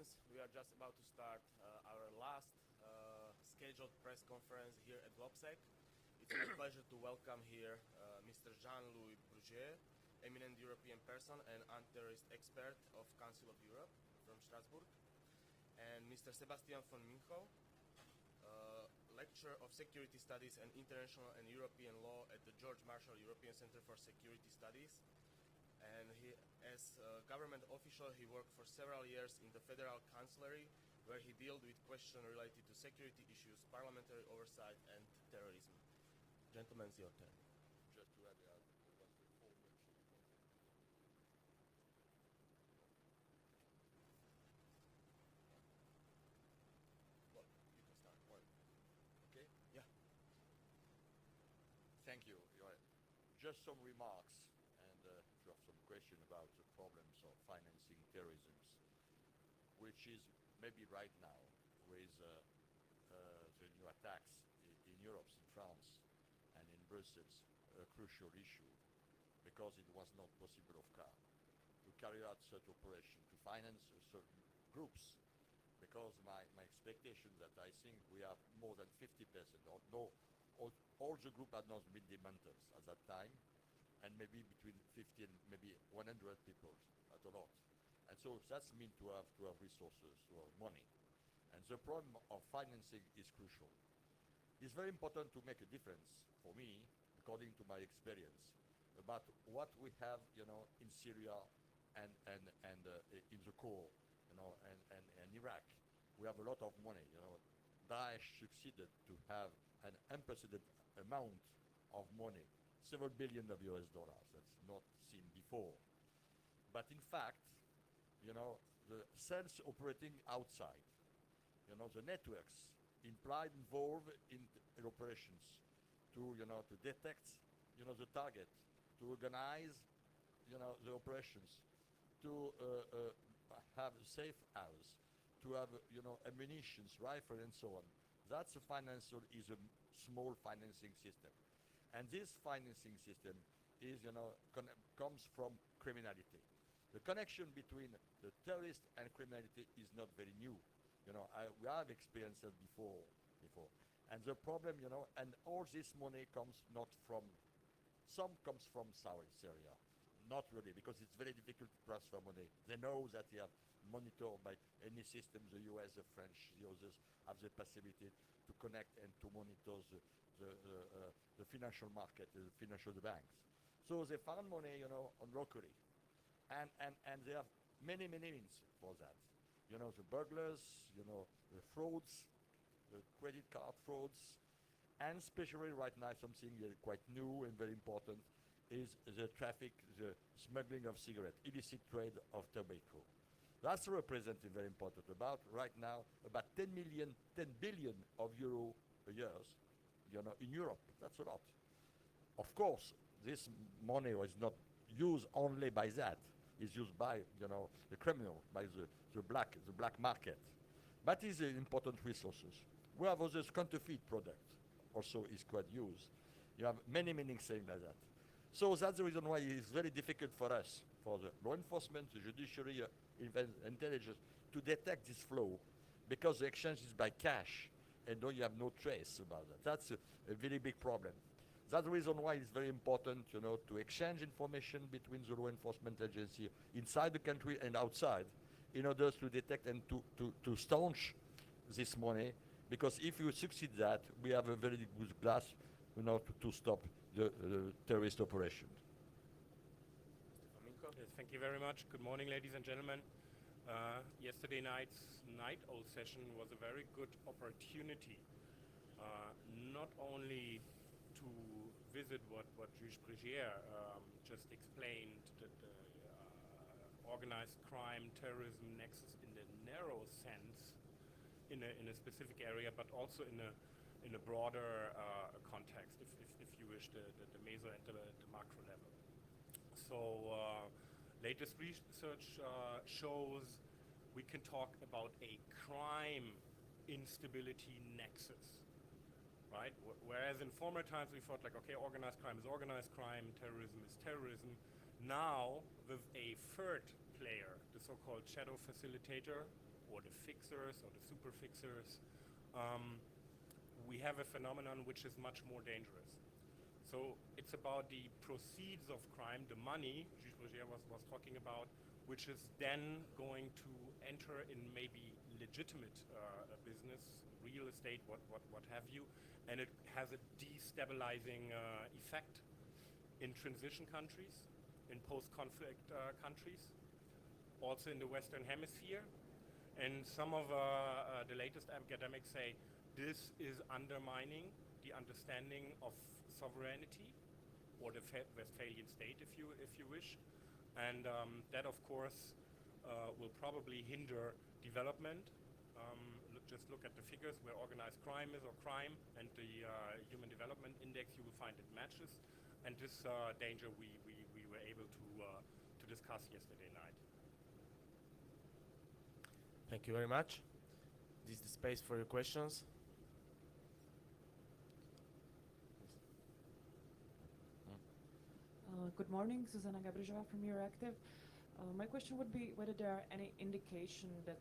audience. We are just about to start our last scheduled press conference here at GlobSec. It's my pleasure to welcome here Mr. Jean-Louis Bruguiere, eminent European person and anti-terrorist expert of Council of Europe from Strasbourg, and Mr. Sebastian from Münchow, lecturer of security studies and international and European law at the George Marshall European Center for Security Studies. And as a government official, he worked for several years in the Federal Chancellery, where he dealt with questions related to security issues, parliamentary oversight, and terrorism. Gentlemen, it's your turn. Just to add, was the full mention. Well, you can start. One. Okay? Yeah. Thank you. Just some remarks and to have some question about the problems of financing terrorism, which is maybe right now with the new attacks in Europe, in France, and in Brussels, a crucial issue, because it was not possible, of course, to carry out such operation, to finance certain groups, because my expectation that I think we have more than 50%, or no, all the group had not been dismantled at that time, and maybe between 50 and maybe 100 people, at a lot. And so that's mean to have resources, to have money. And the problem of financing is crucial. It's very important to make a difference for me, according to my experience, about what we have, in Syria and in the core, and Iraq. We have a lot of money, Daesh succeeded to have an unprecedented amount of money, several billion of US dollars. That's not seen before. But in fact, the cells operating outside, the networks involved in operations to detect, the target, to organize, the operations, to have a safe house, to have, ammunition, rifle, and so on. That's a small financing system. And this financing system is, comes from criminality. The connection between the terrorist and criminality is not very new. We have experienced it before. And the problem, and all this money comes not from, some comes from Syria. Not really, because it's very difficult to transfer money. They know that they are monitored by any system. The US, the French, the others have the possibility to connect and to monitor the financial market, the financial banks. So they found money, on locally. And they have many means for that. The burglars, the frauds, the credit card frauds, and especially right now something quite new and very important is the traffic, the smuggling of cigarettes, illicit trade of tobacco. That's representing very important. Right now, about 10 billion of euro a year, in Europe. That's a lot. Of course, this money is not used only by that. It's used by, the criminal, by the black market. But it's important resources. We have other counterfeit products also is quite used. You have many things like that. So that's the reason why it's very difficult for us, for the law enforcement, the judiciary, intelligence, to detect this flow, because the exchange is by cash, and then you have no trace about that. That's a very big problem. That's the reason why it's very important, to exchange information between the law enforcement agency inside the country and outside, in order to detect and to staunch this money. Because if you succeed that, we have a very good glass, to stop the terrorist operation. Yes, thank you very much. Good morning, ladies and gentlemen. Yesterday night's night owl session was a very good opportunity, not only to visit what Juge Bruguiere just explained, that the organized crime, terrorism nexus in the narrow sense, in a specific area, but also in a broader context, if you wish, the meso and the macro level. So latest research shows we can talk about a crime instability nexus, right? Whereas in former times we thought like, okay, organized crime is organized crime, terrorism is terrorism. Now with a third player, the so-called shadow facilitator or the fixers or the super fixers, we have a phenomenon which is much more dangerous. So it's about the proceeds of crime, the money Bruguiere was talking about, which is then going to enter in maybe legitimate business, real estate, what have you, and it has a destabilizing effect in transition countries, in post-conflict countries, also in the Western Hemisphere. And some of the latest academics say this is undermining the understanding of sovereignty, or the Westphalian state, if you wish, and that, of course, will probably hinder development. Just look at the figures where organized crime is, or crime, and the Human Development Index. You will find it matches, and this danger we were able to discuss yesterday night. Thank you very much. This is the space for your questions. Good morning, Susanna Gabrižová from Euractiv. My question would be whether there are any indication that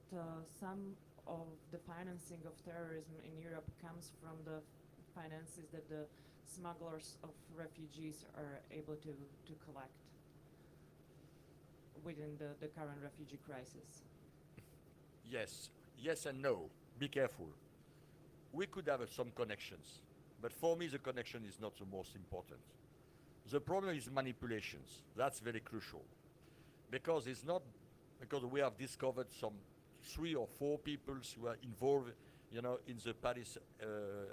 some of the financing of terrorism in Europe comes from the finances that the smugglers of refugees are able to collect within the current refugee crisis. Yes and no. Be careful. We could have some connections, but for me the connection is not the most important. The problem is manipulations. That's very crucial, because it's not because we have discovered some 3 or 4 people who are involved, in the Paris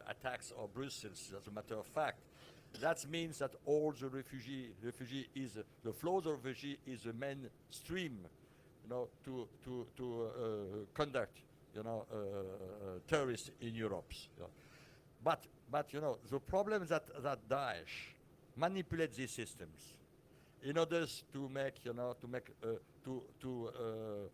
attacks or Brussels. As a matter of fact, that means that all the the flow of refugee is the mainstream, to conduct, terrorists in Europe. But the problem is that Daesh manipulate these systems in order to make, to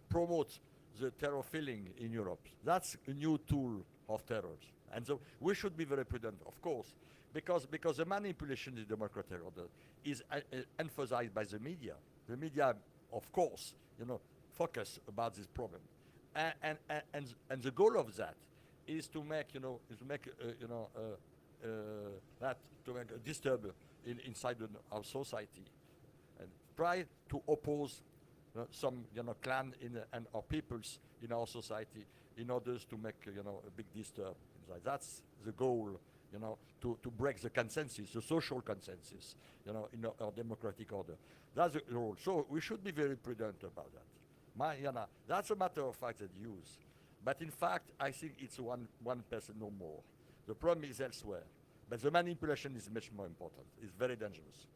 promote the terror feeling in Europe. That's a new tool of terror. And so we should be very prudent, of course, because the manipulation in the democratic order is emphasized by the media. The media, of course, focus about this problem. And the goal of that is to make, a disturb inside our society, and try to oppose some clan and our peoples in our society in order to make a big disturb inside. That's the goal, to break the consensus, the social consensus, in our democratic order. That's the role. So we should be very prudent about that. That's a matter of fact that use, but in fact I think it's one person no more. The problem is elsewhere. But the manipulation is much more important. It's very dangerous.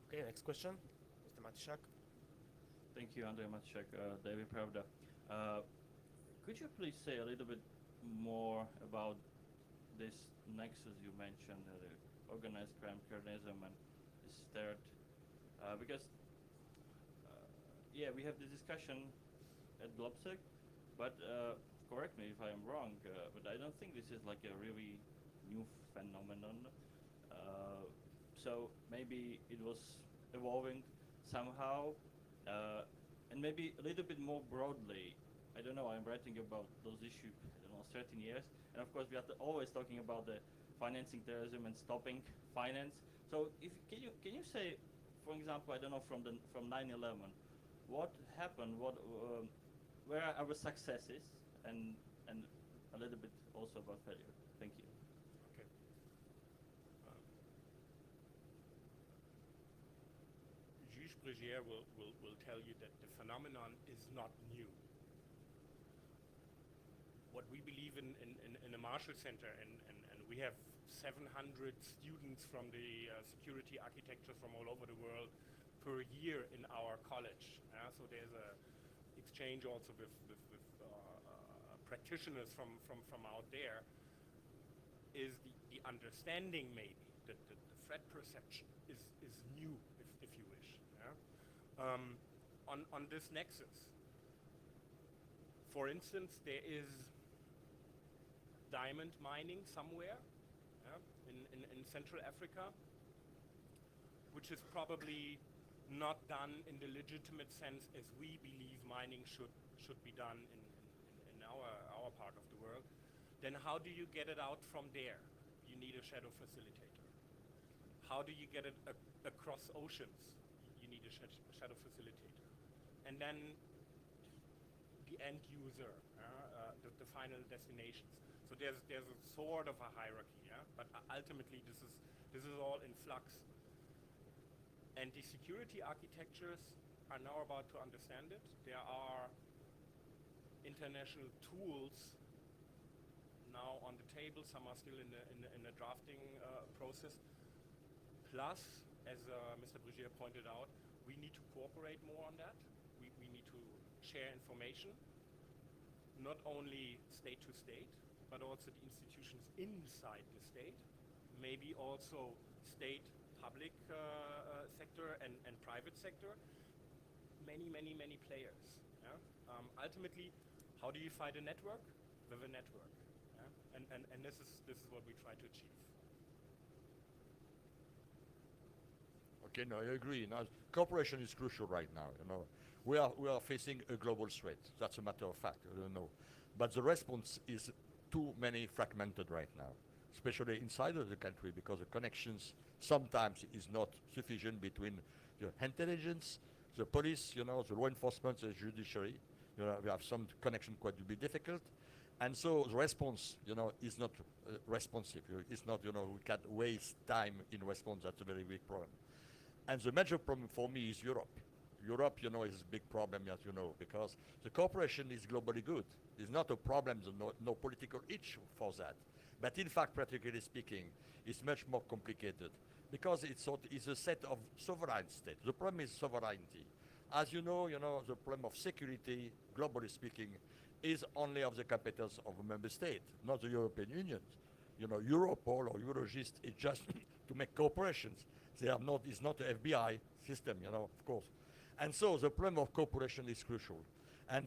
Okay, next question, Mr. Matišak. Thank you, Andrej Matišak, David Pravda. Could you please say a little bit more about this nexus you mentioned, the organized crime, terrorism, and this third? Because, we have the discussion at GlobSec, but correct me if I am wrong, but I don't think this is like a really new phenomenon. So maybe it was evolving somehow, and maybe a little bit more broadly. I don't know, I'm writing about those issues, 13 years, and of course we are always talking about the financing terrorism and stopping finance. So can you say, for example, I don't know, from 9/11, what happened, where are our successes, and a little bit also about failure. Thank you. Okay. Bruguiere will tell you that the phenomenon is not new. What we believe in the Marshall Center, and we have 700 students from the security architectures from all over the world per year in our college. So there's a exchange also with practitioners from out there, is the understanding maybe that the threat perception is new, if you wish. On this nexus, for instance, there is diamond mining somewhere in Central Africa, which is probably not done in the legitimate sense as we believe mining should be done in our part of the world, then how do you get it out from there? You need a shadow facilitator. How do you get it across oceans? You need a shadow facilitator. And then the end user, the final destinations. So there's a sort of a hierarchy, but ultimately this is all in flux. And the security architectures are now about to understand it. There are international tools now on the table. Some are still in the drafting process. Plus, as Mr. Bruguiere pointed out, we need to cooperate more on that. We need to share information, not only state to state, but also the institutions inside the state, maybe also state, public sector and private sector, many players. Yeah? Ultimately, how do you fight a network? With a network. Yeah? And this is what we try to achieve. Okay, no, I agree. Now, cooperation is crucial right now. We are facing a global threat. That's a matter of fact. I don't know, but the response is too many fragmented right now, especially inside of the country, because the connections sometimes is not sufficient between the intelligence, the police, the law enforcement, the judiciary. We have some connection quite to be difficult, and so the response, is not responsive. It's not, we can't waste time in response. That's a very big problem. And the major problem for me is Europe. Europe, is a big problem, as you know, because the cooperation is globally good. It's not a problem, there's no political issue for that. But in fact, practically speaking, it's much more complicated because it's a set of sovereign states. The problem is sovereignty. As you know, the problem of security, globally speaking, is only of the competence of a member state, not the European Union. Europol or Eurojust is just to make cooperations. It's not the FBI system, of course. And so the problem of cooperation is crucial. And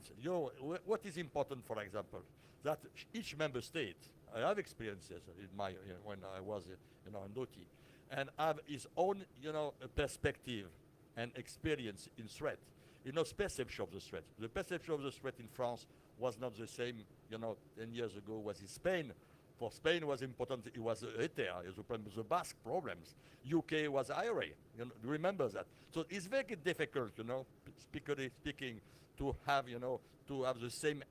what is important, for example, that each member state, I have experiences when I was in OT, and have his own perspective and experience in threat. Perception of the threat. The perception of the threat in France was not the same 10 years ago was in Spain. For Spain was important, it was ETA, the Basque problems. UK was IRA, remember that. So it's very difficult, speaking, to have the same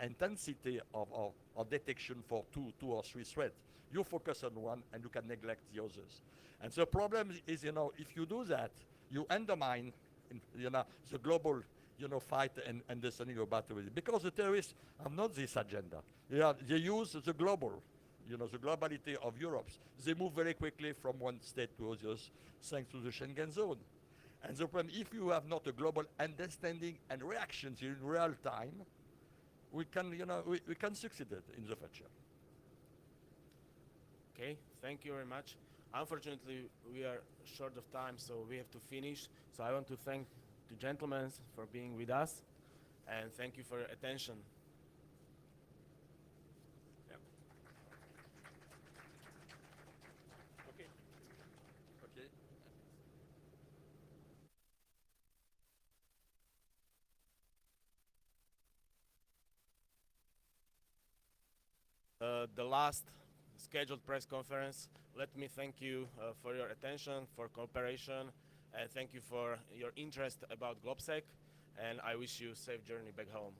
intensity of detection for two or three threats. You focus on one and you can neglect the others. And the problem is, if you do that, you undermine, the global, fight and understanding of battle. Because the terrorists have not this agenda. They use the global. The globality of Europe. They move very quickly from one state to others thanks to the Schengen zone. And the problem, if you have not a global understanding and reactions in real time, we can succeed in the future. Okay, thank you very much. Unfortunately, we are short of time, so we have to finish. So I want to thank the gentlemen for being with us, and thank you for your attention. The last scheduled press conference. Let me thank you for your attention, for cooperation, and thank you for your interest about GlobSec, and I wish you a safe journey back home.